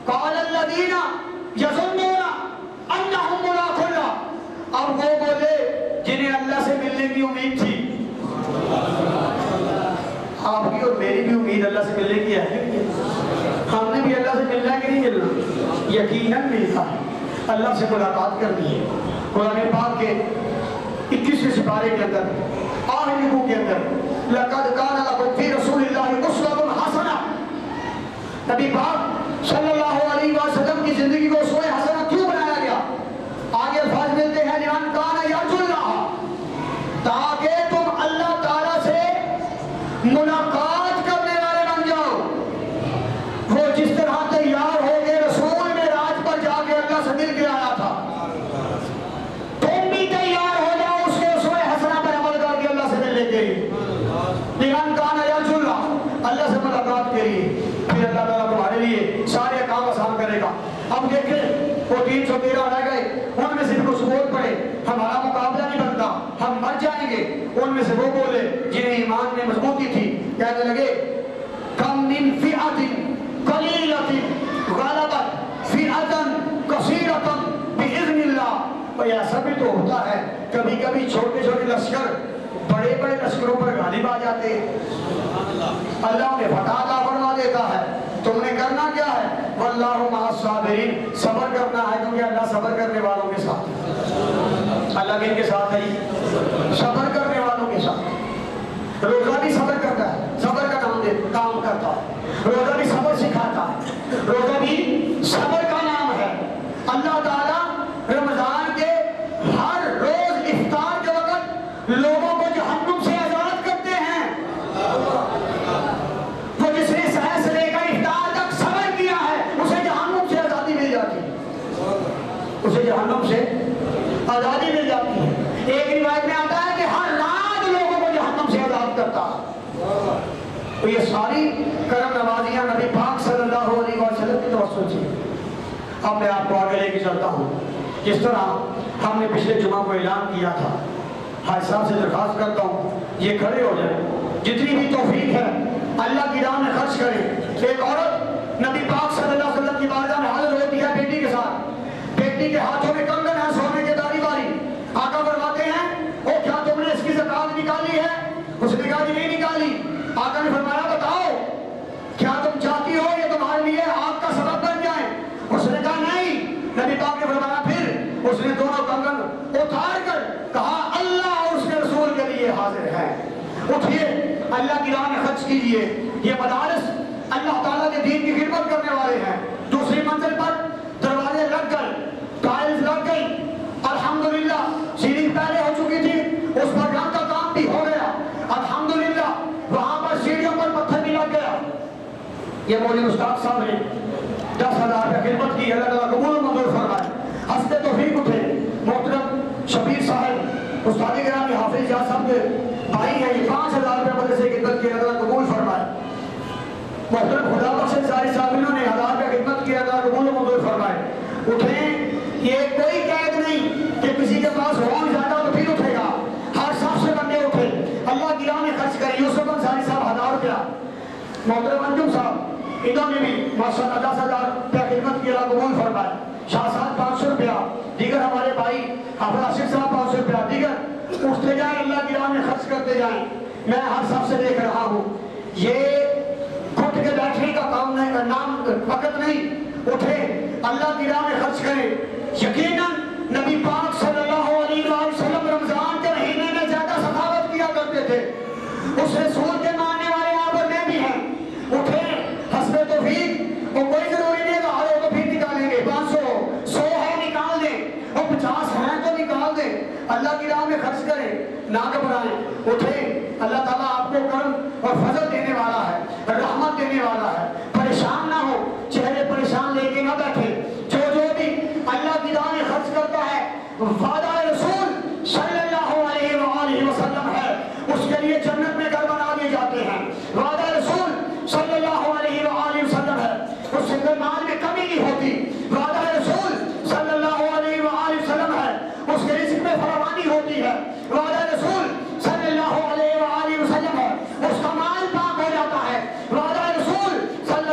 قال الذین یظنون انہم ملاقو اللہ، اب وہ بولے جنہیں اللہ سے ملنے کی امید تھی. آپ کی اور میری بھی امید اللہ سے ملنے کی ہے. ہم نے بھی اللہ سے ملنا ہے کہ نہیں ملنا؟ یقیناً ملتا ہے. اللہ سے ملاقات کرنی ہے. قرآن پاک کے 21ویں سپارے کے اندر آخری رکوع کے اندر لَقَدْ كَانَ لَكُمْ فِي رَسُولِ اللَّهِ أُسْوَةٌ حَسَنَةٌ، نبی پاک صلی اللہ علیہ وسلم کی زندگی کو اسوہ حسنہ کیوں بنایا گیا؟ آگے الفاظ ملتے ہیں لِمَنْ كَانَ يَرْجُو اللَّهَ، تاکہ تم اللہ تعالیٰ سے ملاقات کرنے والے بن جاؤ. وہ جس طرح تیار ہو گئے رسول معراج پر جا کے اللہ سے مل کے آیا تھا، تم بھی تیار ہو جاؤ اس کے اسوہ حسنہ پر عمل کر کے اللہ سے ملنے کے لیے. لمن کان یرجو اللہ، اللہ سے ملاقات کے لیے، پھر اللہ تعالیٰ تمہارے لیے سارے کام آسان کرے گا. اب دیکھیں وہ 313 رہ گئے، ان میں سے بھی کچھ بول پڑے ہمارا مقابلہ نہیں بنتا، ہم مر جائیں گے. ان میں سے وہ بولے جنہیں ایمان میں مضبوطی تھی، کہنے لگے کم من فئۃ قلیلۃ غلبت فئۃ کثیرۃ باذن اللہ. اور ایسا بھی تو ہوتا ہے کبھی کبھی چھوٹے چھوٹے لشکر بڑے بڑے لشکروں پر غالب آ جاتے ہیں. اللہ انہیں فتح عطا فرما دیتا ہے. تم نے کرنا کیا ہے؟ واللہ مع الصابرین، صبر کرنا ہے، کیونکہ اللہ صبر کرنے والوں کے ساتھ ہے. اللہ کن کے ساتھ ہے؟ صبر کرنے والوں کے ساتھ. روزہ بھی صبر کرتا ہے، صبر کا کام کرتا ہے. روزہ بھی صبر سکھاتا ہے، روزہ بھی صبر کا نام ہے. اللہ تعالیٰ رمضان کے ہر روز افطار کے وقت لوگوں کو جہنم سے آزاد کرتے ہیں. وہ جس نے سحر سے لے کر افطار تک صبر کیا ہے اسے جہنم سے آزادی مل جاتی ہے، اسے جہنم سے آزادی مل جاتی ہے. ایک روایت میں آتا ہے کہ ہر رات لوگوں کو جہنم سے آزاد کرتا ہے. تو یہ ساری کرم نوازیاں نبی پاک صلی اللہ علیہ وسلم کی توسط سے. اب میں آپ کو آگے لے کے چلتا ہوں. جس طرح ہم نے پچھلے جمعہ کو اعلان کیا تھا، حاج صاحب سے درخواست کرتا ہوں یہ کھڑے ہو جائیں، جتنی بھی توفیق ہے اللہ کی راہ میں خرچ کریں. ایک عورت نبی پاک صلی اللہ علیہ وسلم کی بارگاہ میں حاضر ہوتی ہے بیٹی کے ساتھ. بیٹی کے ہاتھوں میں کنگن ہے سونے کے داری باری. آقا فرماتے ہیں او کیا تم نے اس کی زکات نکالی ہے؟ اس نے کہا کہ نہیں نکالی. آقا نے فرمایا بتاؤ کیا تم چاہتی ہو یہ تمہارے لیے آگ کا سبب بن جائے؟ اس نے کہا نہیں. نبی پاک نے فرمایا پھر اس نے دونوں کنگن اتار کر کہا اللہ اور اس کے رسول کے لیے حاضر ہے. اٹھیے اللہ کی راہ میں خرچ کیجئے. یہ مدارس اللہ تعالیٰ کے دین کی خدمت کرنے والے ہیں. دوسری منزل پر دروازے لگ گئے، ٹائلز لگ گئی، الحمدللہ. سیڑھی پہلے ہو چکی تھی، اس پر رنگ کا کام بھی ہو گیا الحمدللہ. وہاں پر سیڑھیوں پر پتھر بھی لگ گیا. یہ مولوی استاد صاحب نے 10,000 روپے خدمت کی، اللہ تعالیٰ قبول و منظور فرمائے. ہنستے توفیق اٹھے. محترم شبیر صاحب استاد گرامی حافظ جہاں صاحب کے بھائی ہیں، یہ 5,000 روپے مدرسے کی خدمت کی، اللہ تعالیٰ قبول فرمائے. محترم خدا بخش انصاری صاحب انہوں نے 1,000 روپے خدمت کی، اللہ قبول و منظور فرمائے. اٹھیں، یہ کوئی قید نہیں کہ کسی کے پاس ہون زیادہ تو پھر اٹھے گا. ہر صاحب سے بندے اٹھے، اللہ کی راہ میں خرچ کریں. یوسف انصاری صاحب 1,000 روپیہ. محترم انجم صاحب انہوں نے بھی ماشاءاللہ 10,000 روپیہ خدمت کی، اللہ قبول فرمائے. شاہ صاحب 500 روپیہ. دیگر ہمارے بھائی حافظ آصف صاحب 500 روپیہ. دیگر اٹھتے جائیں، اللہ کی راہ میں خرچ کرتے جائیں. میں ہر صاحب سے دیکھ رہا ہوں یہ گھٹ کے بیٹھنے کا کام نہیں، نام وقت نہیں. اٹھے اللہ کی راہ میں خرچ کریں. یقیناً نبی پاک صلی اللہ علیہ وسلم رمضان کے مہینے میں زیادہ سخاوت کیا کرتے تھے. اس رسول کے ماننے والے آپ اور میں بھی ہیں. اٹھے حسب توفیق، اور کوئی ضروری نہیں رہا ہو تو پھر نکالیں گے. 500 100 ہے نکال دیں، اور 50 ہیں تو نکال دیں. اللہ کی راہ میں خرچ کریں، نہ گھبرائیں. اٹھیں، اللہ تعالیٰ آپ کو کرم اور فضل دینے والا ہے، رحمت دینے والا ہے. پریشان نہ ہو، چہرے پریشان لے کے نہ بیٹھے. جو بھی اللہ کی راہ میں خرچ کرتا ہے وعدہ رسول صلی اللہ علیہ وآلہ وسلم ہے، اس کے لیے جنت میں گھر بنا دیے جاتے ہیں. وعدہ رسول صلی اللہ علیہ وآلہ وسلم ہے، اس سے مال میں کمی نہیں ہوتی. وعدہ رسول صلی اللہ علیہ وآلہ وسلم ہے، اس کے رزق میں فراوانی ہوتی ہے. وعدہ رسول صلی اللہ علیہ وآلہ وسلم ہے، اس کا مال پاک ہو جاتا ہے. وعدہ رسول صلی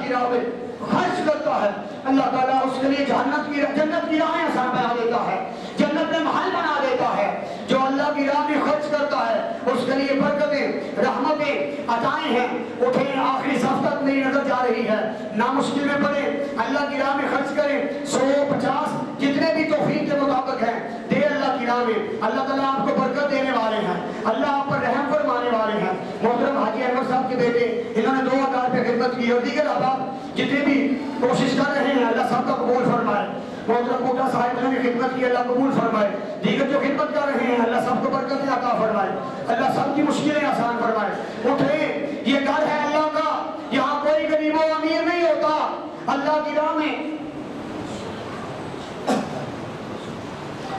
کی راہ میں خرچ کرتا ہے، اللہ تعالیٰ اس کے لیے جنت کی راہیں آسان بنا دیتا ہے، جنت میں محل بنا دیتا ہے۔ جو اللہ کی راہ میں خرچ کرتا ہے اس کے لیے برکتیں، رحمتیں، عطائیں ہیں۔ اٹھیں، آخری صف تک میری نظر جا رہی ہے، نہ مشکل میں پڑے، اللہ کی راہ میں خرچ کریں، 100 50 جتنے بھی توفیق کے مطابق ہیں دے اللہ کی راہ میں۔ اللہ تعالیٰ آپ کو برکت دینے والے ہیں، اللہ آپ پر رحم فرمانے والے ہیں۔ محترم حاجی احمد صاحب کے بیٹے، انہوں نے 2000 پہ خدمت کی، اور دیگر احباب جتنے بھی کوشش کر رہے ہیں اللہ سب کا قبول فرمائے۔ محترم کوٹا صاحب نے خدمت کی، اللہ قبول فرمائے۔ دیگر جو خدمت کر رہے ہیں اللہ سب کو برکت عطا فرمائے، اللہ سب کی مشکلیں آسان فرمائے۔ اٹھیں، یہ گھر ہے اللہ کا، یہاں کوئی غریب و امیر نہیں ہوتا۔ اللہ کی راہ میں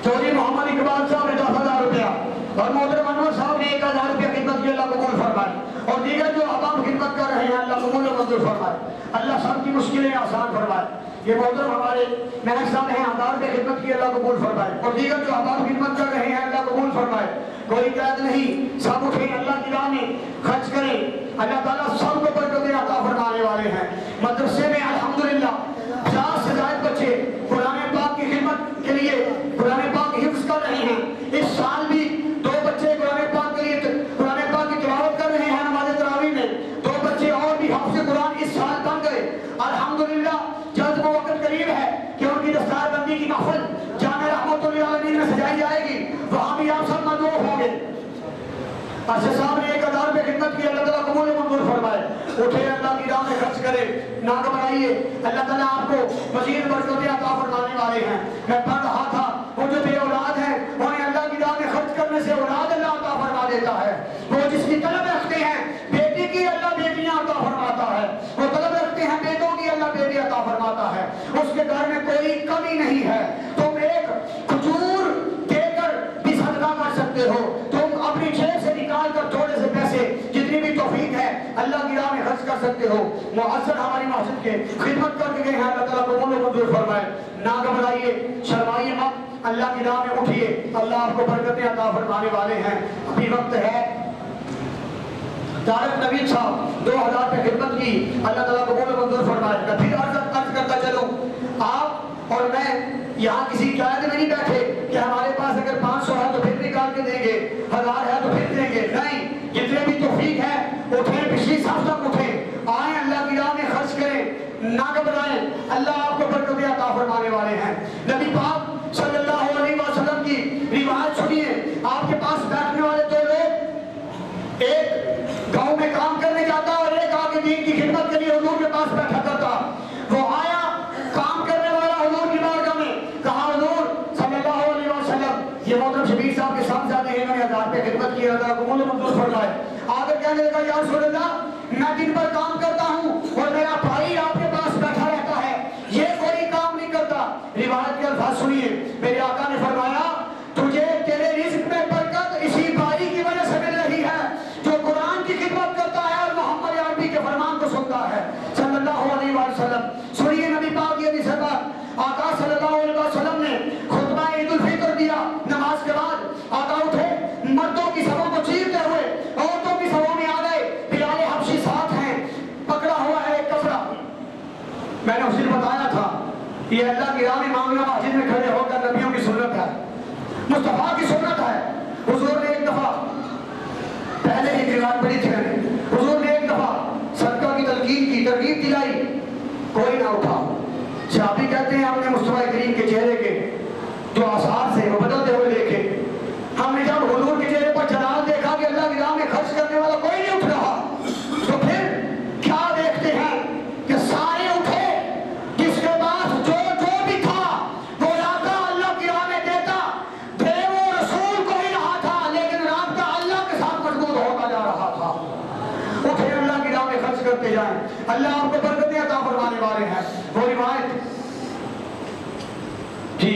چودھری محمد اقبال صاحب نے 10,000 روپیہ اور محترم انور صاحب نے 1,000 روپیہ خدمت کی، اللہ قبول فرمائے۔ اور دیگر جو عوام خدمت کر رہے ہیں اللہ قبول و منظور فرمائے، اللہ سب کی مشکلیں آسان فرمائے۔ یہ محترم ہمارے مہک صاحب ہیں 1000 روپے خدمت کی، اللہ قبول فرمائے۔ اور دیگر جو عوام خدمت کر رہے ہیں اللہ قبول فرمائے۔ کوئی قید نہیں، سب اٹھیں، اللہ کی راہ میں خرچ کریں، اللہ تعالیٰ سب کو برکتیں عطا فرمانے والے ہیں۔ مدرسے میں الحمدللہ 50 سے زائد بچے قرآن پاک کی خدمت کے لیے قرآن پاک حفظ کر رہے ہیں۔ اس سال بھی 2 بچے قرآن پاک کے لیے قرآن پاک کی تلاوت کر رہے ہیں نماز تراویح میں، 2 بچے اور بھی حافظ قرآن اس سال بن گئے الحمدللہ۔ جلد وہ وقت قریب ہے کہ ان کی دستار بندی کی محفل جامع رحمت للعالمین میں سجائی جائے گی، وہاں بھی آپ سب مدعو ہوں گے۔ ارشد صاحب نے 1000 روپے خدمت کی، اللہ تعالیٰ قبول منظور فرمائے۔ اٹھے، اللہ کی راہ میں خرچ کرے، نہ گھبرائیے، اللہ تعالیٰ آپ کو مزید برکتیں عطا فرمانے والے ہیں۔ میں پڑھ رہا تھا وہ جو بے اولاد ہیں انہیں اللہ کی راہ میں خرچ کرنے سے اولاد اللہ عطا فرما دیتا ہے۔ وہ جس کی طلب رکھتے ہیں بیٹی کی، اللہ بیٹیاں عطا فرماتا ہے۔ وہ طلب رکھتے ہیں بیٹوں کی، اللہ بیٹی عطا فرماتا ہے۔ اس کے گھر میں کوئی کمی نہیں ہے۔ تم ایک کھجور دے کر بھی صدقہ کر سکتے ہو، تم اپنی جیب سے نکال کر تھوڑے سے پیسے جتنی بھی توفیق ہے اللہ کی راہ میں خرچ کر سکتے ہو۔ مؤذن ہماری مسجد کے خدمت کر کے گئے ہیں، اللہ تعالیٰ قبول و منظور فرمائے۔ نہ گھبرائیے، شرمائیے مت، اللہ کی راہ میں اٹھیے، اللہ آپ کو برکتیں عطا فرمانے والے ہیں۔ ابھی وقت ہے، طارق نوید صاحب 2000 پہ خدمت کی، اللہ تعالیٰ قبول و منظور فرمائے۔ میں پھر عرض کرتا چلوں، آپ اور میں یہاں کسی قید میں نہیں بیٹھے کہ ہمارے پاس اگر 500 ہے تو پھر نکال کے دیں گے، 1000 ہے تو پھر دیں گے، نہیں، جتنے بھی توفیق ہے اٹھیں، پچھلی صف تک اٹھیں، آئیں، اللہ کی راہ میں خرچ کریں، نہ گھبرائیں، اللہ آپ کو برکتیں عطا فرمانے والے ہیں۔ نبی پاک صلی اللہ علیہ وسلم کی روایت سنیے، آپ کے پاس بیٹھنے والے 2 لوگ، ایک گاؤں میں کام کرنے جاتا اور ایک آگے دین کی خدمت کے لیے حضور کے پاس بیٹھا کرتا۔ وہ آیا کام کرنے والا حضور کی بارگاہ میں، کہا حضور صلی اللہ علیہ وسلم، یہ محترم شبیر صاحب کے سامنے جاتے ہیں، انہوں نے 1000 پہ خدمت کی، اللہ قبول و منظور فرمائے۔ آگے کہنے لگا یا رسول اللہ، میں دن بھر کام کرتا ہوں اور میرا بھائی آپ کے پاس بیٹھا رہتا ہے، یہ کوئی کام نہیں کرتا۔ روایت کے الفاظ سنیے، میرے آقا نے فرمایا تجھے تیرے رزق میں برکت اسی بھائی کی وجہ سے مل رہی ہے جو قرآن کی خدمت کرتا ہے اور محمد عربی کے فرمان کو سنتا ہے صلی اللہ علیہ وسلم۔ سنیے نبی پاک کی حدیث ہے، آقا صلی اللہ علیہ وسلم نے خطبہ عید الفطر دیا، نماز کے بعد آقا اٹھے، مردوں کی صفوں کو چیرتے ہوئے عورتوں کی صفوں میں آ گئے، بلال حبشی ساتھ ہیں، پکڑا ہوا ہے ایک کپڑا۔ میں نے اس دن بتایا تھا یہ اللہ کی راہ میں معاملہ مسجد میں کھڑے ہو کر نبیوں کی سنت ہے، مصطفیٰ کی سنت ہے۔ حضور نے ایک دفعہ پہلے ہی روایت پڑھی تھی، حضور نے ایک دفعہ صدقہ کی تلقین کی، ترغیب دلائی، کوئی نہ اٹھا۔ صحابی کہتے ہیں ہم نے مصطفیٰ کریم کے چہرے کے جو آثار سے وہ بدلتے ہوئے دیکھے، ہم نے جب حضور کے چہرے پر جلال دیکھا کہ اللہ کی راہ میں خرچ کرنے والا کوئی نہیں اٹھ رہا، تو پھر کیا دیکھتے ہیں کہ سارے اٹھے، جس کے پاس جو بھی تھا وہ لاتا، اللہ کی راہ میں دیتا، دے وہ رسول کو ہی رہا تھا لیکن رابطہ اللہ کے ساتھ مضبوط ہوتا جا رہا تھا۔ اٹھے، اللہ کی راہ میں خرچ کرتے جائیں، اللہ آپ کو برکتیں عطا فرمانے والے ہیں۔ وہ روایت جی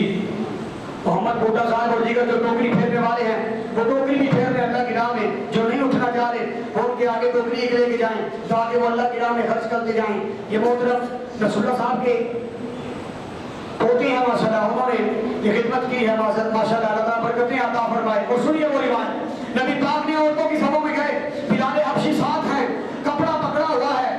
محمد کوٹا صاحب اور دیگر جو ٹوکری پھیرنے والے ہیں وہ ٹوکری بھی پھیر رہے اللہ کی راہ میں، جو نہیں اٹھنا چاہ رہے وہ ان کے آگے ٹوکری لے کے جائیں تاکہ وہ اللہ کی راہ میں خرچ کرتے جائیں۔ یہ محترم رسول اللہ صاحب کے پوتے ہیں ماشاءاللہ، انہوں نے یہ خدمت کی ہے ماشاءاللہ، اللہ تعالیٰ برکتیں عطا فرمائے۔ اور سنیے وہ روایت، نبی پاک نے عورتوں کی صفوں میں گئے، بلال حبشی ساتھ ہیں، کپڑا پکڑا ہوا ہے،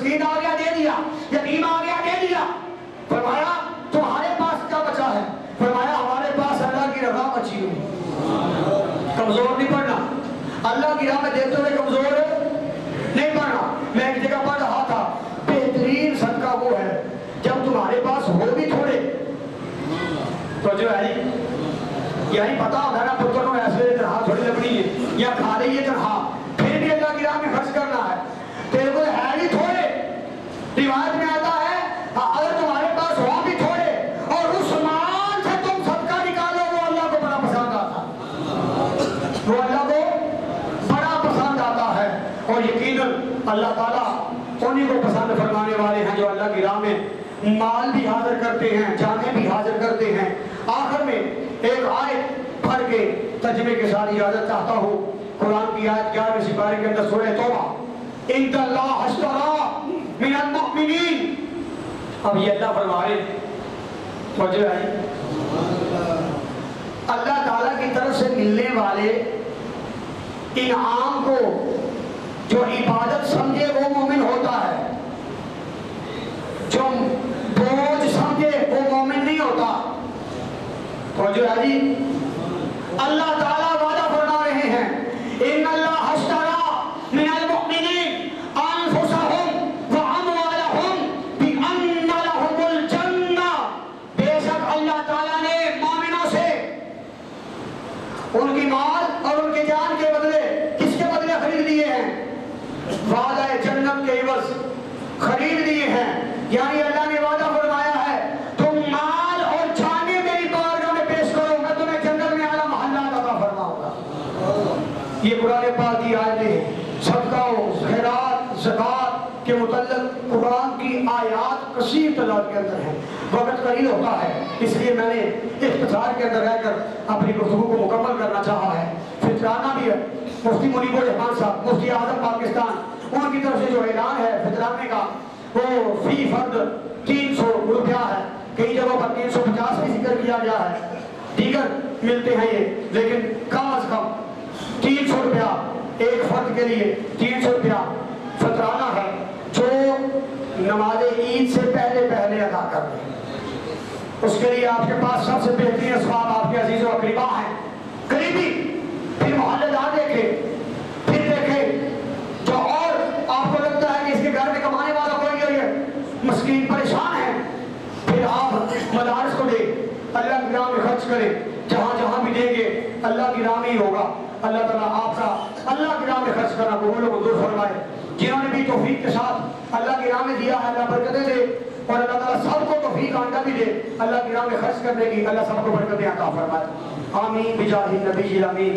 مسکین آ گیا دے دیا, یتیم آ گیا دے دیا. فرمایا تمہارے پاس کیا بچا ہے؟ فرمایا ہمارے پاس اللہ کی رضا بچی ہوئی. کمزور نہیں پڑنا, اللہ کی راہ میں دیتے ہوئے کمزور نہیں پڑنا. میں ایک جگہ پڑھ رہا تھا, بہترین صدقہ وہ ہے جب تمہارے پاس ہو بھی تھوڑے تو جو ہے یعنی پتا ہوگا نا پتر کو ایسے تنہا تھوڑی لگنی ہے یا کھا رہی ہے تنہا, پھر بھی اللہ کی راہ میں خرچ کرنا ہے. تیرے کو ہے ہی تھوڑے, روایت میں آتا ہے اگر تمہارے پاس ہو بھی تھوڑے اور اس مال سے تم صدقہ نکالو وہ اللہ کو بڑا پسند آتا ہے, وہ اللہ کو بڑا پسند آتا ہے. اور یقیناً اللہ تعالیٰ انہیں کو پسند فرمانے والے ہیں جو اللہ کی راہ میں مال بھی حاضر کرتے ہیں, جانیں بھی حاضر کرتے ہیں. آخر میں ایک آیت پڑھ کے ترجمے کے ساتھ اجازت چاہتا ہوں. قرآن کی آیت 11ویں سپارے کے اندر سورہ توبہ, ان اللہ اشتری من المؤمنین. اب یہ اللہ فرما رہے توجہ ہے, اللہ تعالیٰ کی طرف سے ملنے والے انعام کو جو عبادت سمجھے وہ مومن ہوتا ہے, جو بوجھ سمجھے وہ مومن نہیں ہوتا. توجہ ہے جی, اللہ تعالیٰ وعدہ فرما رہے ہیں ان اللہ اشتری من المؤمنین انفسہم واموالہم بان لہم الجنہ. بے شک اللہ تعالیٰ نے مومنوں سے ان کی مال اور ان کی جان کے بدلے کس کے بدلے خرید لیے ہیں؟ وعدہ جنت کے عوض خرید لیے ہیں. یعنی اللہ نے وعدہ فرمایا ہے تم مال اور جانیں میری بارگاہ میں پیش کرو, میں تمہیں جنت میں اعلیٰ محلات عطا فرماؤں گا. یہ قرآن پاک کی آیتیں صدقہ و خیرات زکوٰۃ کے متعلق قرآن کی آیات کثیر تعداد کے اندر ہیں. وقت قلیل ہوتا ہے اس لیے میں نے اختصار کے اندر رہ کر اپنی گفتگو کو مکمل کرنا چاہا ہے. فطرانہ بھی ہے, مفتی منیب الرحمان صاحب مفتی اعظم پاکستان, ان کی طرف سے جو اعلان ہے فطرانے کا وہ فی فرد 300 روپیہ ہے. کئی جگہوں پر 350 بھی ذکر کیا گیا ہے, دیگر ملتے ہیں یہ, لیکن کم از کم 300 روپیہ ایک فرد کے لیے 300 روپیہ فطرانہ ہے جو نماز عید سے پہلے ادا کر دیں. اس کے لیے آپ کے پاس سب سے بہترین اسباب آپ کے عزیز و اقربا ہیں, قریبی, پھر محلے دار دیکھیں, پھر دیکھیں جو اور آپ کو لگتا ہے کہ اس کے گھر میں کمانے والا کوئی نہیں ہے, مسکین پریشان ہے, پھر آپ مدارس کو دیں, اللہ کی راہ میں خرچ کریں. جہاں جہاں بھی دیں گے اللہ کی راہ میں ہی ہوگا. اللہ تعالیٰ آپ کا اللہ کی راہ میں خرچ کرنا قبول و منظور فرمائے. جنہوں نے بھی توفیق کے ساتھ اللہ کی راہ میں دیا ہے اللہ برکتیں دے, اور اللہ تعالیٰ سب کو توفیق آئندہ بھی دے اللہ کی راہ میں خرچ کرنے کی. اللہ سب کو برکتیں عطا فرمائے. آمین بجاہ النبی الامین.